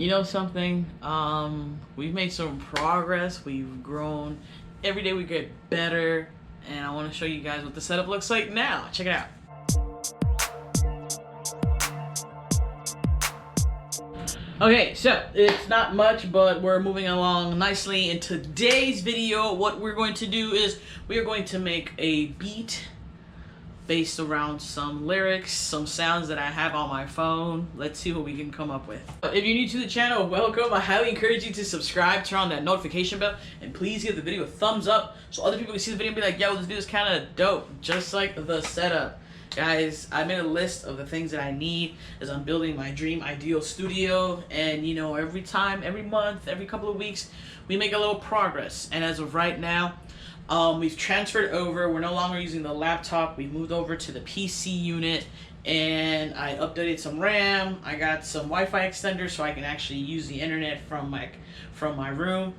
You know something? We've made some progress. We've grown. Every day we get better. And I want to show you guys what the setup looks like now. Check it out. Okay, so it's not much, but we're moving along nicely. In today's video, what we're going to do is we are going to make a beat based around some lyrics, some sounds that I have on my phone. Let's see what we can come up with. If you're new to the channel, welcome. I highly encourage you to subscribe, turn on that notification bell, and please give the video a thumbs up so other people can see the video and be like, yo, this video is kind of dope, just like the setup. Guys, I made a list of the things that I need as I'm building my dream ideal studio, and you know, every time, every month, every couple of weeks, we make a little progress. And as of right now, we've transferred over. We're no longer using the laptop. We moved over to the PC unit, and I updated some RAM. I got some Wi-Fi extenders so I can actually use the internet from my room.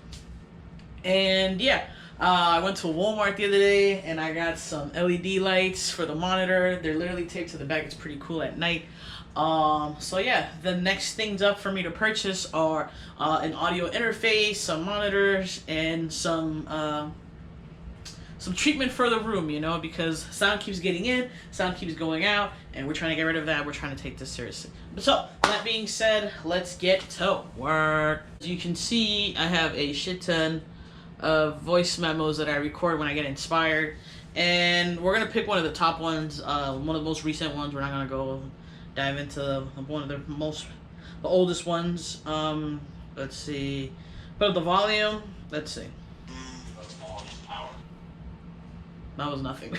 And yeah, I went to Walmart the other day and I got some LED lights for the monitor. They're literally taped to the back. It's pretty cool at night. So yeah, the next things up for me to purchase are an audio interface, some monitors, and some treatment for the room, you know, because sound keeps getting in, sound keeps going out, and we're trying to get rid of that. We're trying to take this seriously. So, that being said, let's get to work. As you can see, I have a shit ton of voice memos that I record when I get inspired, and we're going to pick one of the top ones, one of the most recent ones. We're not going to go dive into one of the oldest ones. Let's see. Put up the volume. Let's see. That was nothing.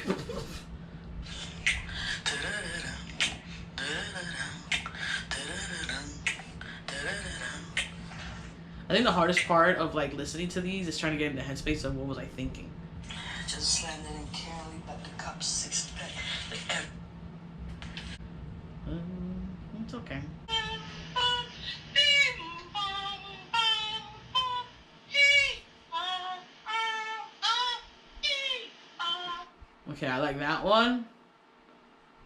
I think the hardest part of like listening to these is trying to get in the headspace of what was I thinking. Just landed in Cali, but the cops 6 pack. It's okay. Okay, I like that one.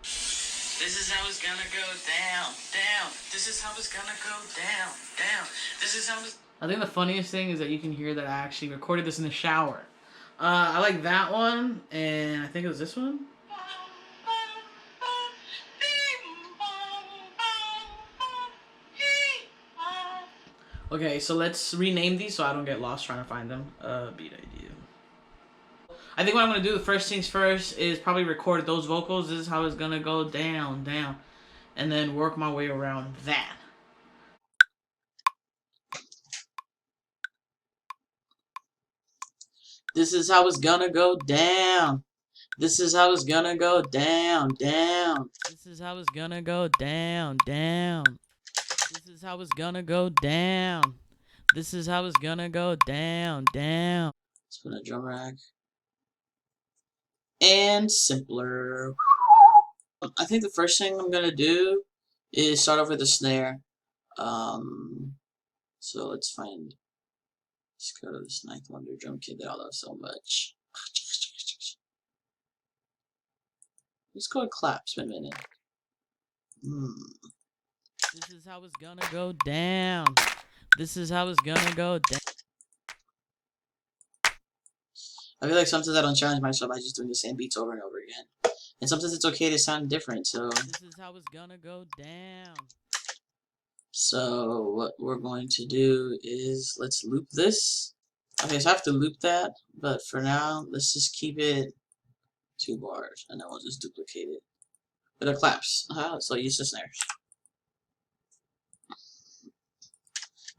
This is how it's gonna go down, down. This is how it's gonna go down, down. This is how it's... I think the funniest thing is that you can hear that I actually recorded this in the shower. I like that one, and I think it was this one. Okay, so let's rename these so I don't get lost trying to find them. Beat idea. I think what I'm going to do, the first things first, is probably record those vocals. This is how it's going to go down, down. And then work my way around that. This is how it's going to go down. This is how it's going to go down, down. This is how it's going to go down, down. This is how it's going to go down. This is how it's going to go down, down. Let's put a drum rack. And simpler. I think the first thing I'm gonna do is start off with the snare. So let's go to this Ninth Wonder drum kit that I love so much. Let's go with claps. Wait a minute. This is how it's gonna go down. This is how it's gonna go down. I feel like sometimes I don't challenge myself by just doing the same beats over and over again. And sometimes it's okay to sound different, so... This is how it's gonna go down. So, what we're going to do is, let's loop this. Okay, so I have to loop that, but for now, let's just keep it 2 bars, and then we'll just duplicate it. But it claps. So use the snares.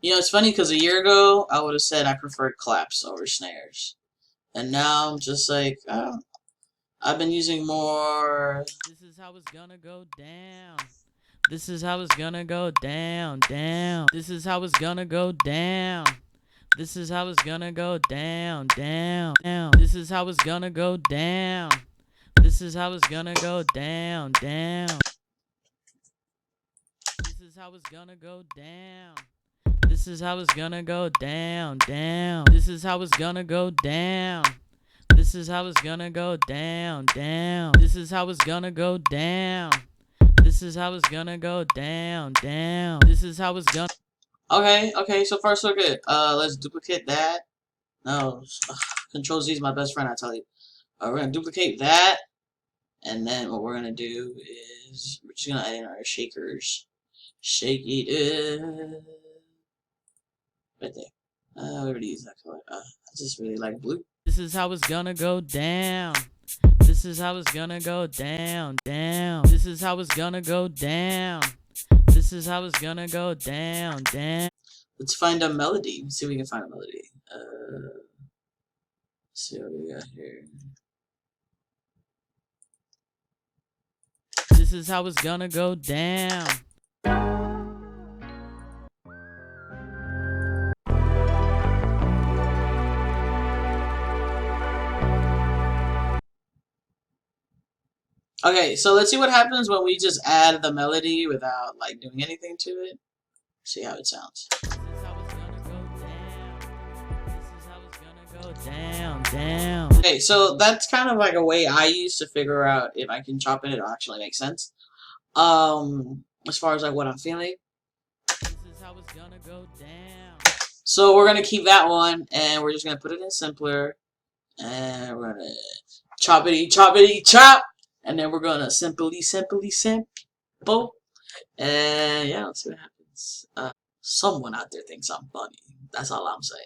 You know, it's funny, because a year ago, I would have said I preferred claps over snares. And now I'm just like, I've been using more. This is how it's gonna go down. This is how it's gonna go down, down. This is how it's gonna go down. This is how it's gonna go down, down, down. This is how it's gonna go down. This is how it's gonna go down, down. This is how it's gonna go down. This is how it's gonna go down, down. This is how it's gonna go down. This is how it's gonna go down, down. This is how it's gonna go down. This is how it's gonna go down, down. This is how it's gonna... Okay, so far so good. Let's duplicate that. No, Control Z is my best friend, I tell you. We're gonna duplicate that, and then what we're gonna do is we're just gonna add in our shakers. Shake it right there. We already used that color. I just really like blue. This is how it's gonna go down. This is how it's gonna go down, down. This is how it's gonna go down. This is how it's gonna go down, down. Let's find a melody. Let's see if we can find a melody. Let's see what we got here. This is how it's gonna go down. Okay, so let's see what happens when we just add the melody without like doing anything to it. See how it sounds. This is how it's gonna go down. This is how it's gonna go down, down. Okay, so that's kind of like a way I use to figure out if I can chop it, it'll actually make sense. As far as like what I'm feeling. This is how it's gonna go down. So we're gonna keep that one, and we're just gonna put it in simpler, and we're gonna choppity chop, and then we're gonna simple, and yeah, let's see what happens. Someone out there thinks I'm funny. That's all I'm saying.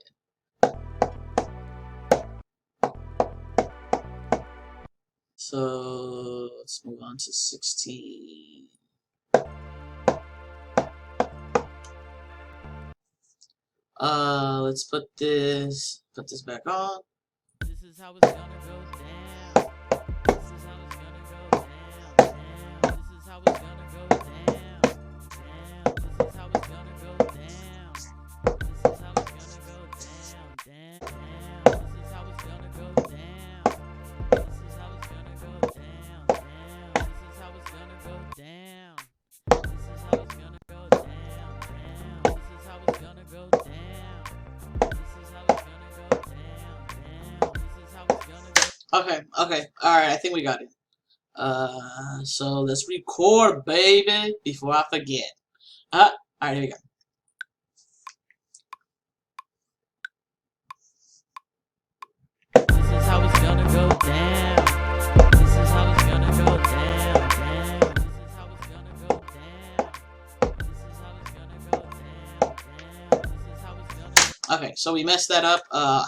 So let's move on to 16. Let's put this back on. This is how it's gonna go down. This is how it's gonna go down, down. This is how it's gonna go down, down. This is how it's gonna go down. This is how it's gonna go down, down, down. This is how it's gonna go down. This is how it's gonna go down, down. This is how it's gonna go down. This is how it's gonna go down, down. This is how it's gonna go down. Okay, alright, I think we got it. So let's record, baby, before I forget. Alright, here we go. This is how it's gonna go down. This is how it's gonna go down, down. This is how it's gonna go down. This is how it's gonna go down, down. This is how it's gonna go. Okay, so we messed that up. I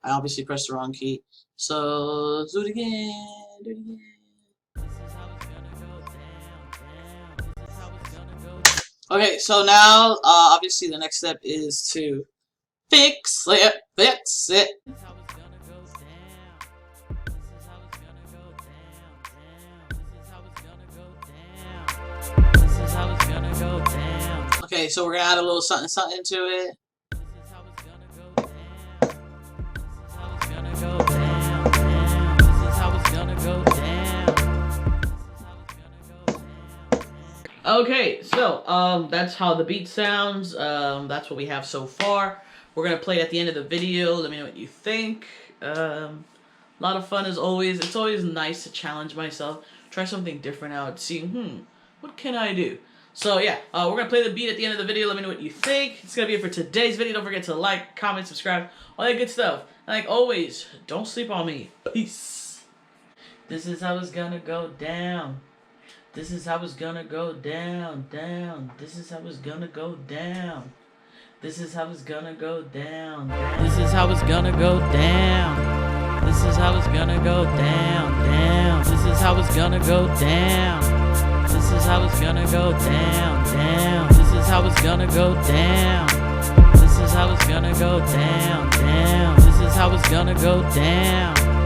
obviously pressed the wrong key. So let's do it again. This is how it's gonna go down, down. This is how it's gonna go down. Okay, so now obviously the next step is to fix it. This is how it's gonna go down. This is how it's gonna go down, down. This is how it's gonna go down. This is how it's gonna go down. Okay, so we're gonna add a little something to it. This is how it's gonna go down. This is how it's gonna go down, down. This is how it's gonna go down. This is how it's gonna go down, down. Okay, so that's how the beat sounds. That's what we have so far. We're gonna play it at the end of the video. Let me know what you think. A lot of fun as always. It's always nice to challenge myself, try something different out, see what can I do. So yeah, we're gonna play the beat at the end of the video. Let me know what you think. It's gonna be it for today's video. Don't forget to like, comment, subscribe, all that good stuff. And like always, don't sleep on me. Peace. This is how it's gonna go down. This is how it's gonna go down, down. This is how it's gonna go down. This is how it's gonna go down, down. This is how it's gonna go down. This is how it's gonna go down, down. This is how it's gonna go down. This is how it's gonna go down, down. This is how it's gonna go down. This is how it's gonna go down, down. This is how it's gonna go down.